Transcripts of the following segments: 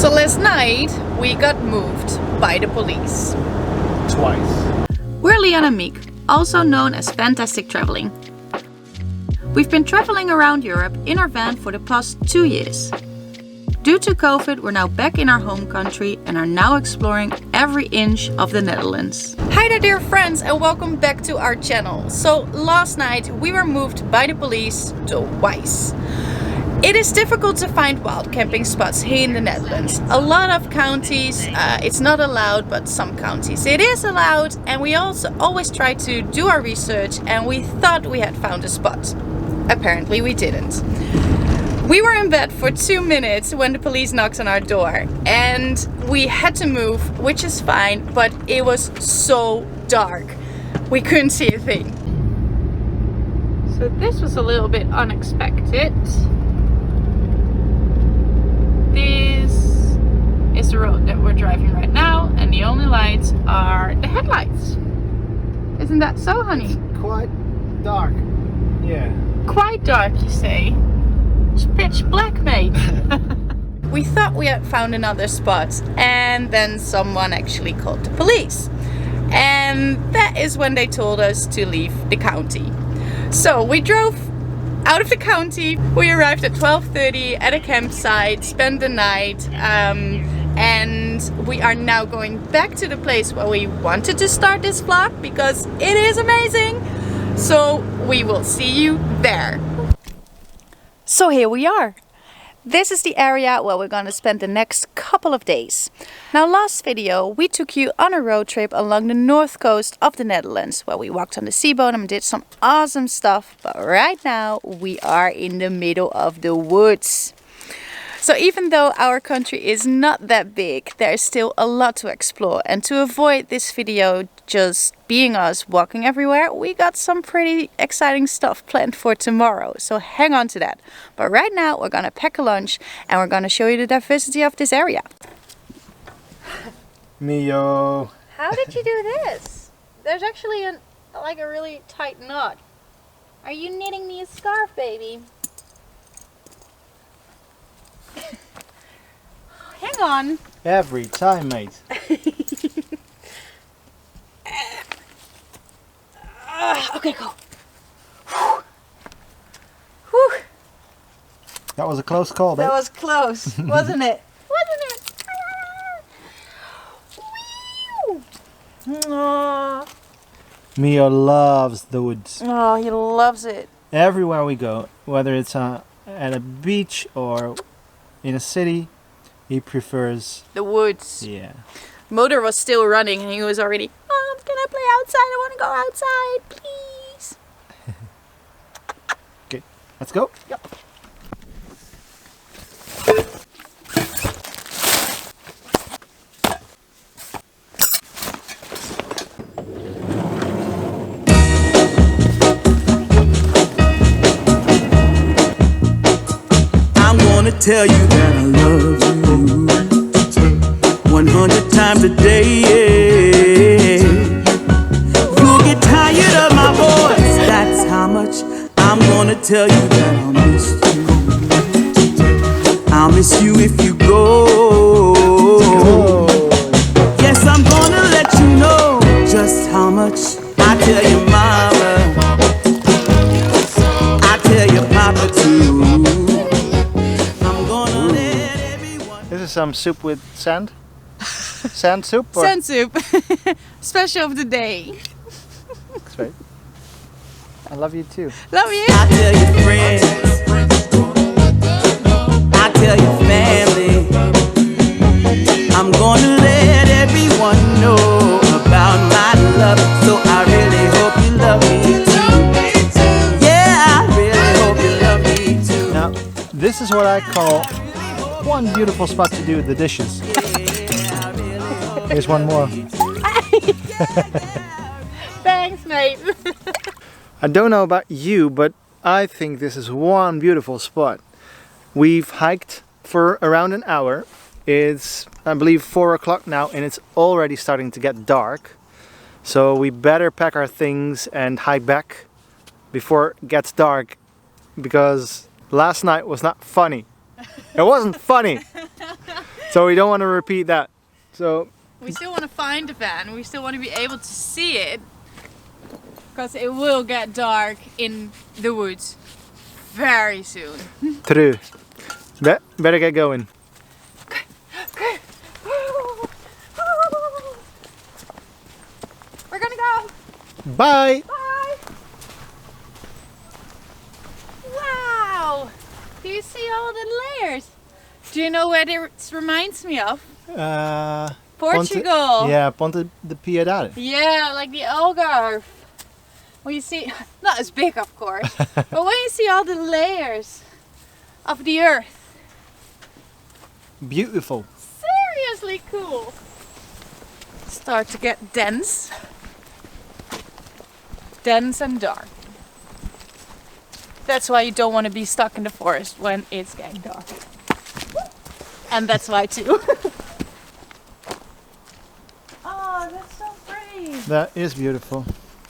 So last night we got moved by the police. Twice. We're Leon and Monique, also known as VanTastic Traveling. We've been traveling around Europe in our van for the past 2 years. Due to COVID, we're now back in our home country and are now exploring every inch of the Netherlands. Hi there dear friends and welcome back to our channel. So last night we were moved by the police twice. It is difficult to find wild camping spots here in the Netherlands. A lot of counties it's not allowed, but some counties it is allowed, and we also always try to do our research and we thought we had found a spot. Apparently we didn't. We were in bed for 2 minutes when the police knocked on our door and we had to move, which is fine, but it was so dark. We couldn't see a thing. So this was a little bit unexpected. This is the road that we're driving right now, and the only lights are the headlights. Isn't that so, honey? Quite dark. Yeah. Quite dark, you say? It's pitch black, mate. We thought we had found another spot, and then someone actually called the police. And that is when they told us to leave the county. So we drove out of the county. We arrived at 12:30 at a campsite, spent the night, and we are now going back to the place where we wanted to start this vlog because it is amazing. So we will see you there. So here we are. This is the area where we're going to spend the next couple of days. Now last video we took you on a road trip along the north coast of the Netherlands where we walked on the seaboat and did some awesome stuff. But right now we are in the middle of the woods. So even though our country is not that big, there is still a lot to explore. And to avoid this video just being us walking everywhere, we got some pretty exciting stuff planned for tomorrow. So hang on to that. But right now we're gonna pack a lunch and we're gonna show you the diversity of this area. Miyo. How did you do this? There's actually a really tight knot. Are you knitting me a scarf, baby? Hang on. Every time, mate. Okay, go. Whew. That was a close call, babe. That was close, wasn't it? Wasn't it? Aww. Miyo loves the woods. Oh, he loves it. Everywhere we go, whether it's at a beach or in a city, he prefers the woods. Yeah. Motor was still running and he was already, oh, I'm gonna play outside, I want to go outside, please. Okay, let's go. Yep. Tell you that I love you 100 times a day. You'll get tired of my voice. That's how much I'm gonna tell you that I'll miss you. I'll miss you if you go. Yes, I'm gonna let you know just how much I tell your mama, I tell your papa too. This is some soup with sand? Sand soup? Or? Sand soup. Special of the day. That's right. I love you too. Love you. I tell your friends, I tell your family, I'm gonna let everyone know about my love. So I really hope you love me too. Yeah, I really hope you love me too. Now, this is what I call one beautiful spot to do the dishes. Here's one more. Thanks, mate. I don't know about you, but I think this is one beautiful spot. We've hiked for around an hour. It's, I believe, 4 o'clock now and it's already starting to get dark. So we better pack our things and hike back before it gets dark, because last night was not funny. It wasn't funny. So we don't want to repeat that. So we still want to find the van. We still want to be able to see it. Because it will get dark in the woods very soon. true. Better get going. We're gonna go. Bye. Bye. Wow. Do you see all the layers? Do you know where this reminds me of? Portugal. Ponte de Piedade. Yeah, like the Algarve. When you see, not as big of course, but when you see all the layers of the earth. Beautiful. Seriously cool. Start to get dense. Dense and dark. That's why you don't want to be stuck in the forest when it's getting dark. And that's why too. Oh, that's so pretty. That is beautiful.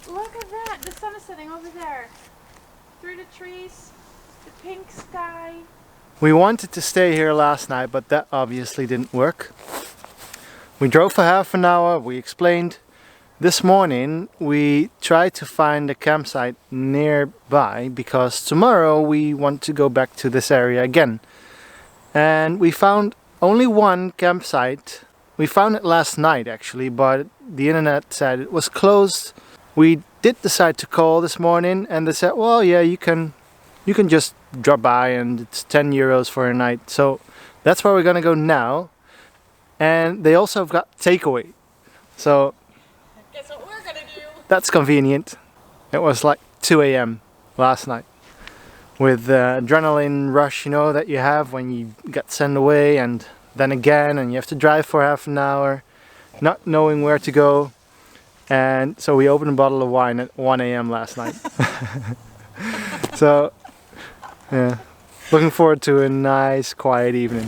Look at that, the sun is setting over there. Through the trees, the pink sky. We wanted to stay here last night, but that obviously didn't work. We drove for half an hour, we explained. This morning we tried to find a campsite nearby because tomorrow we want to go back to this area again. And we found only one campsite. We found it last night actually, but the internet said it was closed. We did decide to call this morning and they said, well, yeah, you can just drop by and it's 10 euros for a night. So that's where we're gonna go now. And they also have got takeaway. So guess what we're gonna do? that's convenient. It was like 2 a.m. last night. With the adrenaline rush, you know, that you have when you get sent away and then again and you have to drive for half an hour, not knowing where to go. And so we opened a bottle of wine at 1 a.m. last night. So, yeah, looking forward to a nice, quiet evening.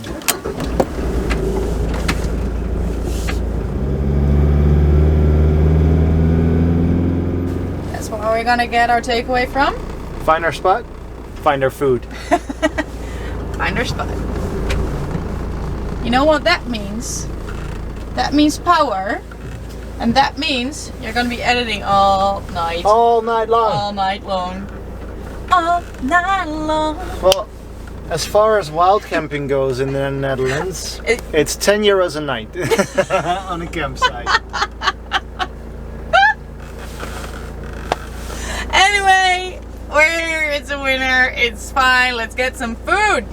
That's where we're gonna get our takeaway from. Find our spot, find our food. Find our spot. You know what that means? That means power. And that means you're gonna be editing all night. All night long. All night long. All night long. Well, as far as wild camping goes in the Netherlands, it's 10 euros a night on a campsite. Anyway, it's a winner. It's fine. Let's get some food.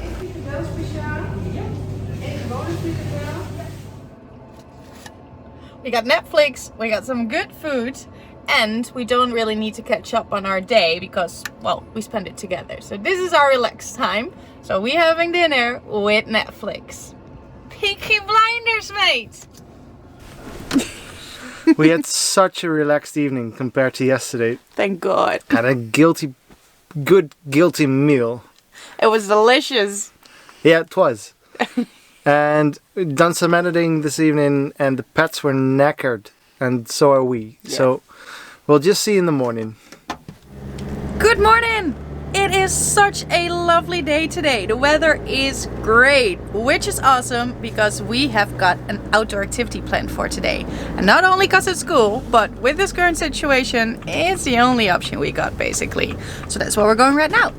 We got Netflix, we got some good food, and we don't really need to catch up on our day because, well, we spend it together. So this is our relaxed time. So we're having dinner with Netflix. Peaky Blinders, mate! We had such a relaxed evening compared to yesterday. Thank God. Had a good guilty meal. It was delicious. Yeah, it was. And we've done some editing this evening and the pets were knackered and so are we. Yeah. So we'll just see in the morning. Good morning! It is such a lovely day today. The weather is great, which is awesome because we have got an outdoor activity planned for today. And not only because it's school, but with this current situation, it's the only option we got basically. So that's where we're going right now.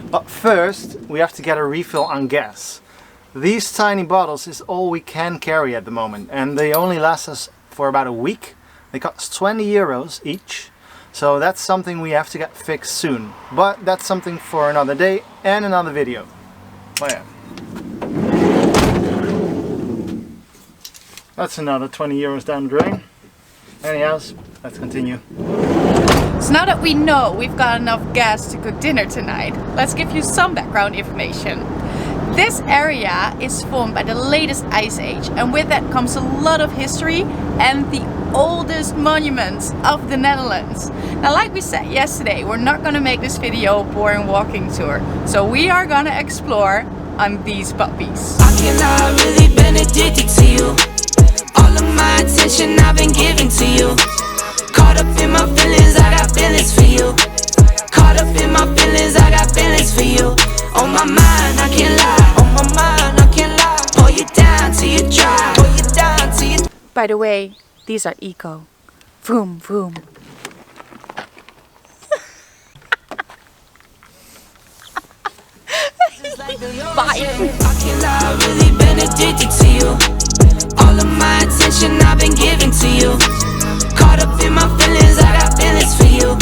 But first, we have to get a refill on gas. These tiny bottles is all we can carry at the moment, and they only last us for about a week. They cost 20 euros each, so that's something we have to get fixed soon. But that's something for another day and another video. Oh yeah. That's another 20 euros down the drain. Anyhow, let's continue. So now that we know we've got enough gas to cook dinner tonight, let's give you some background information. This area is formed by the latest ice age, and with that comes a lot of history and the oldest monuments of the Netherlands. Now, like we said yesterday, we're not gonna make this video a boring walking tour, so we are gonna explore on these puppies. I cannot really been addicted to you. All of my attention I've been giving to you. Caught up in my feelings, I got feelings for you. Caught up in my feelings, I got feelings for you. By the way, these are eco. Vroom, vroom. Bye. I've really been addicted to you. All of my attention I've been giving to you. Caught up in my feelings, I got feelings for you.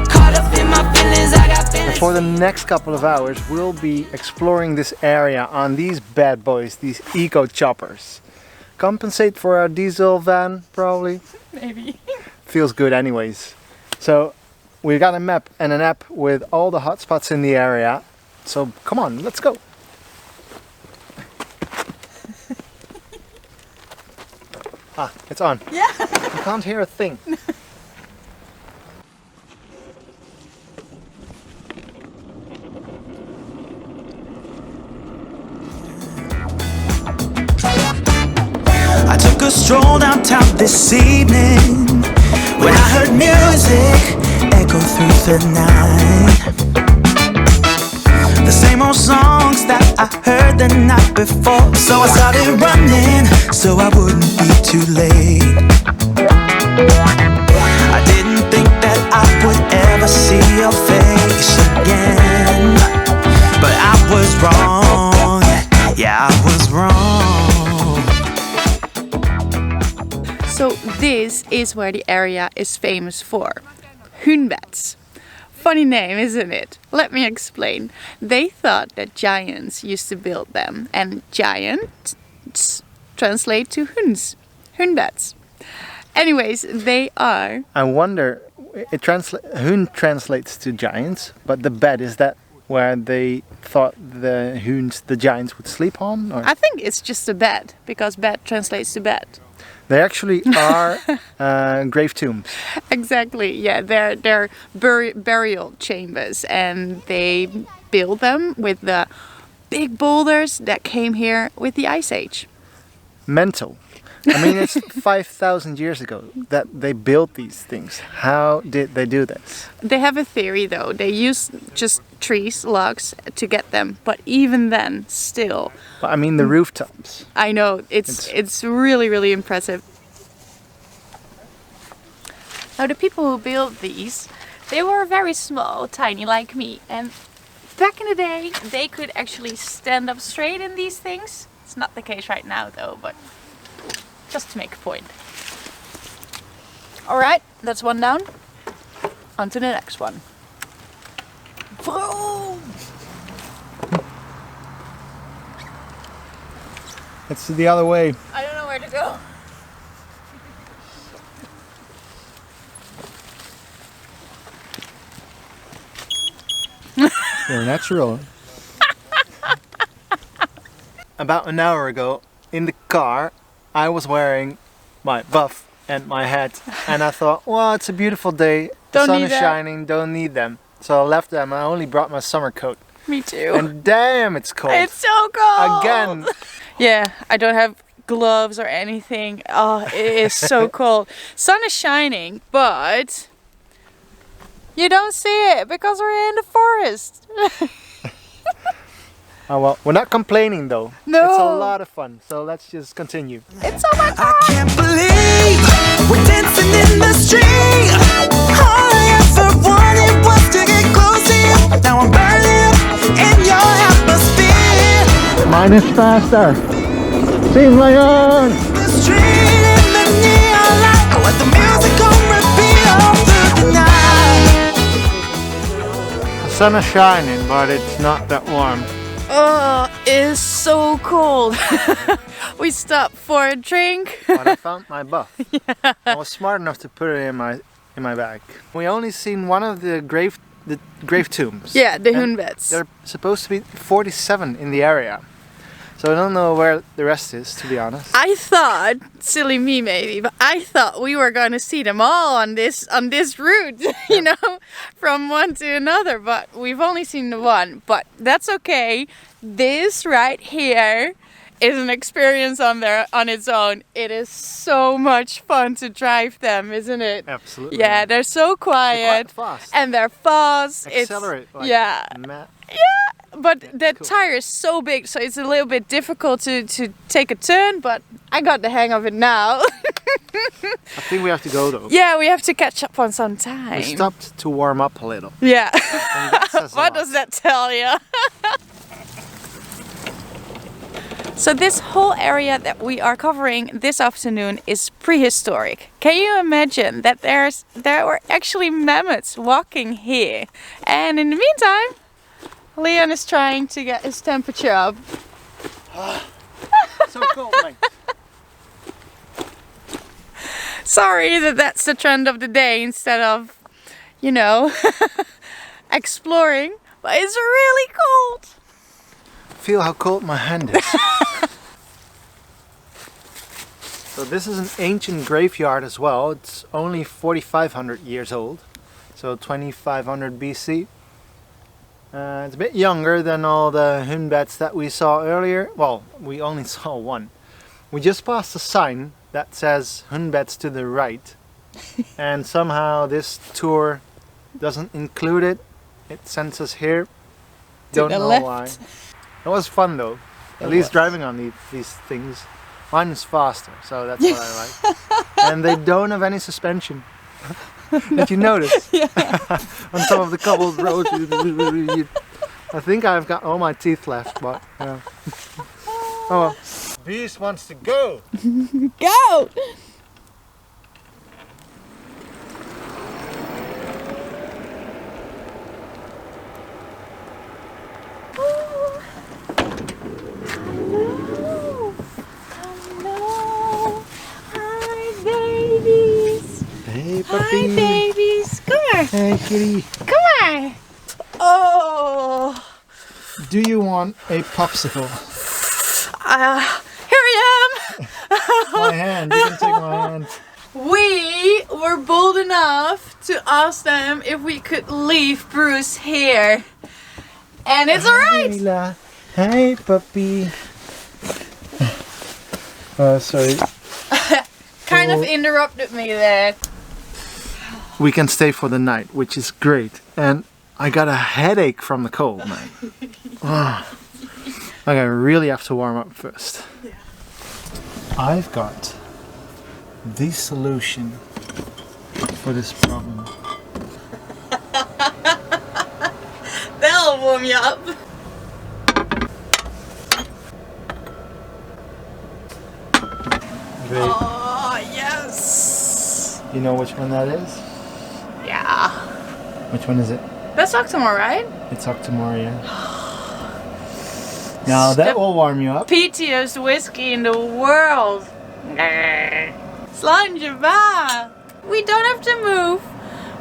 Caught up in my feelings, I got feelings. And for the next couple of hours, we'll be exploring this area on these bad boys, these eco choppers. Compensate for our diesel van, probably. Maybe. Feels good anyways. So we got a map and an app with all the hotspots in the area. So come on, let's go. It's on. Yeah. I can't hear a thing. I took a stroll downtown this evening when I heard music echo through the night. The same old songs that I heard the night before. So I started running so I wouldn't be too late. I didn't think that I would ever see your face again, but I was wrong. Yeah, I was wrong. So this is where the area is famous for. Hunebeds. Funny name, isn't it? Let me explain. They thought that giants used to build them, and giants translate to huns, hunebeds. Anyways, they are. I wonder, Hun translates to giants, but the bed, is that where they thought the giants would sleep on? Or? I think it's just a bed, because bed translates to bed. They actually are grave tombs. Exactly, yeah, they're burial chambers, and they build them with the big boulders that came here with the Ice Age. Mental. I mean, it's 5,000 years ago that they built these things. How did they do this? They have a theory though. They use just trees, logs to get them, but even then, still. But I mean, the rooftops. I know, it's really, really impressive. Now the people who built these, they were very small, tiny like me, and back in the day they could actually stand up straight in these things. It's not the case right now though, but just to make a point. Alright, that's one down. On to the next one. Vroom! It's the other way. I don't know where to go. You're natural. About an hour ago, in the car, I was wearing my buff and my hat, and I thought, well, it's a beautiful day, the sun is shining, don't need them. So I left them, I only brought my summer coat. Me too. And damn, it's cold. It's so cold! Again. Yeah, I don't have gloves or anything. Oh, it is so cold. Sun is shining, but you don't see it because we're in the forest. Oh well, we're not complaining though. No. It's a lot of fun, so let's just continue. It's so much fun! I can't believe we're dancing in the street. All I ever wanted was to get close to you. Now I'm burning up in your atmosphere. Mine is faster. Sing Leon! The street in the neon light, let the music come reveal through the night. The sun is shining, but it's not that warm. Oh, it is so cold. We stopped for a drink. But I found my buff. Yeah. I was smart enough to put it in my bag. We only seen one of the grave tombs. Yeah, the hunebeds. There are supposed to be 47 in the area. So I don't know where the rest is, to be honest. I thought, silly me maybe, but I thought we were going to see them all on this route, you know, from one to another, but we've only seen the one, but that's okay. This right here is an experience on its own. It is so much fun to drive them, isn't it? Absolutely. Yeah, they're so quiet. They're quite fast. And they're fast. Accelerate. Like yeah. Yeah. But the tire is so big, so it's a little bit difficult to take a turn, but I got the hang of it now. I think we have to go though. Yeah, we have to catch up on some time. We stopped to warm up a little. Yeah. And that says a What lot. does that tell you? So this whole area that we are covering this afternoon is prehistoric. Can you imagine that there were actually mammoths walking here? And in the meantime, Leon is trying to get his temperature up. So cold, mate. Sorry that that's the trend of the day instead of, you know, exploring. But it's really cold. Feel how cold my hand is. So this is an ancient graveyard as well. It's only 4,500 years old. So 2500 BC. It's a bit younger than all the hunbeds that we saw earlier. Well, we only saw one. We just passed a sign that says hunbeds to the right. And somehow this tour doesn't include it. It sends us here. Don't the know left. why. It was fun though. At least driving on these things. Mine is faster, so that's what I like. And they don't have any suspension. Did you notice? Yeah. On some of the cobbled roads. I think I've got all my teeth left, but yeah. Oh well. Beast wants to go. Go! Hey Hi puppy. babies, come here, Hey kitty. come here. Oh, Do you want a popsicle? here I am. My hand. You can take my hand. We were bold enough to ask them if we could leave Bruce here. And it's alright. Myla. Hey puppy. Sorry. Kind of interrupted me there. We can stay for the night, which is great. And I got a headache from the cold, man. Okay, I really have to warm up first. Yeah. I've got the solution for this problem. That'll warm you up. Great. Oh, yes. You know which one that is? Yeah. Which one is it? That's Octomore, right? It's Octomoria. Now that will warm you up. Peatiest whiskey in the world. Slanjava. We don't have to move.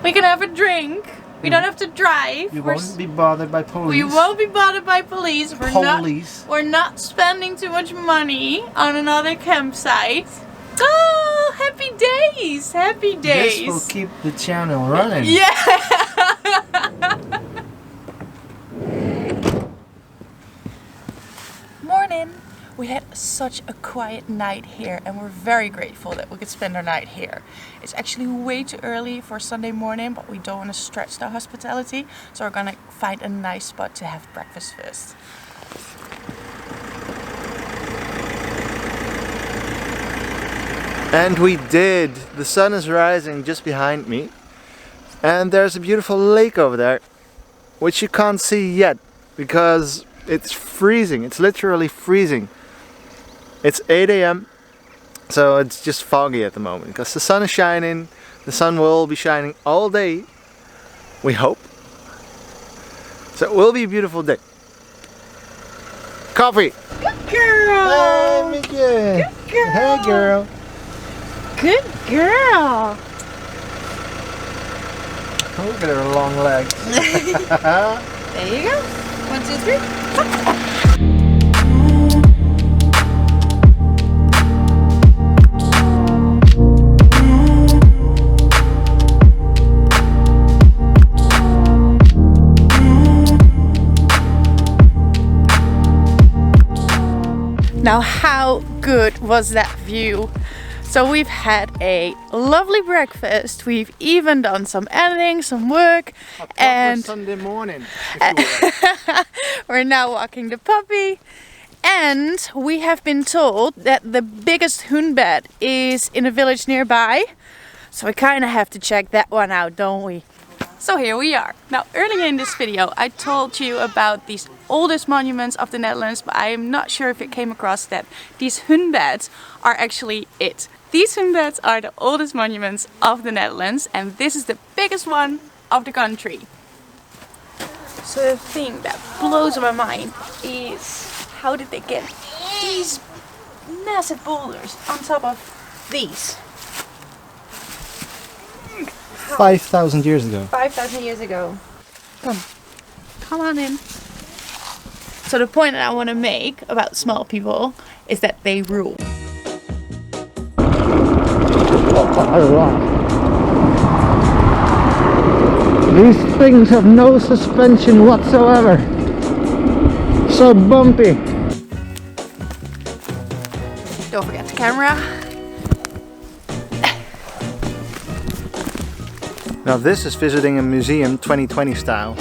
We can have a drink. We don't have to drive. You won't be bothered by police. We won't be bothered by police. Police. We're not spending too much money on another campsite. Oh, happy days! Happy days! This will keep the channel running. Yeah. Morning. We had such a quiet night here and we're very grateful that we could spend our night here. It's actually way too early for Sunday morning, but we don't want to stretch the hospitality, so we're gonna find a nice spot to have breakfast first. And we did. The sun is rising just behind me. And there's a beautiful lake over there, which you can't see yet because it's freezing. It's literally freezing. It's 8 a.m. so it's just foggy at the moment because the sun is shining. The sun will be shining all day, we hope. So it will be a beautiful day. Coffee! Good girl! Hey, Mickey! Good girl! Hey, girl! Good girl! Look at her long legs. There you go. 1, 2, 3. Hop. Now, how good was that view? So we've had a lovely breakfast. We've even done some editing, some work, and Sunday morning, if you will. we're now walking the puppy. And we have been told that the biggest hunbed is in a village nearby. So we kind of have to check that one out, don't we? So here we are. Now earlier in this video I told you about these oldest monuments of the Netherlands, but I am not sure if you came across that these hunbeds are actually it. These hunbeds are the oldest monuments of the Netherlands, and this is the biggest one of the country. So the thing that blows my mind is how did they get these massive boulders on top of these? 5,000 years ago. 5,000 years ago. Come on in. So the point that I want to make about small people is that they rule. These things have no suspension whatsoever. So bumpy. Don't forget the camera. Now this is visiting a museum 2020 style.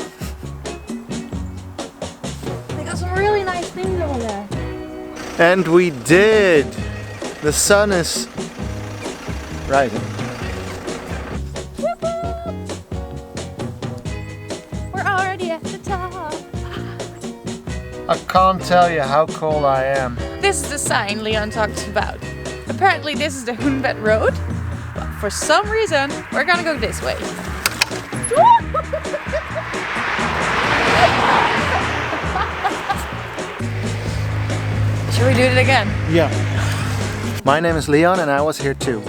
They got some really nice things over there. And we did! The sun is rising. We're already at the top. I can't tell you how cold I am. This is the sign Leon talks about. Apparently this is the Hunbed Road. But for some reason, we're gonna go this way. Should we do it again? Yeah. My name is Leon and I was here too.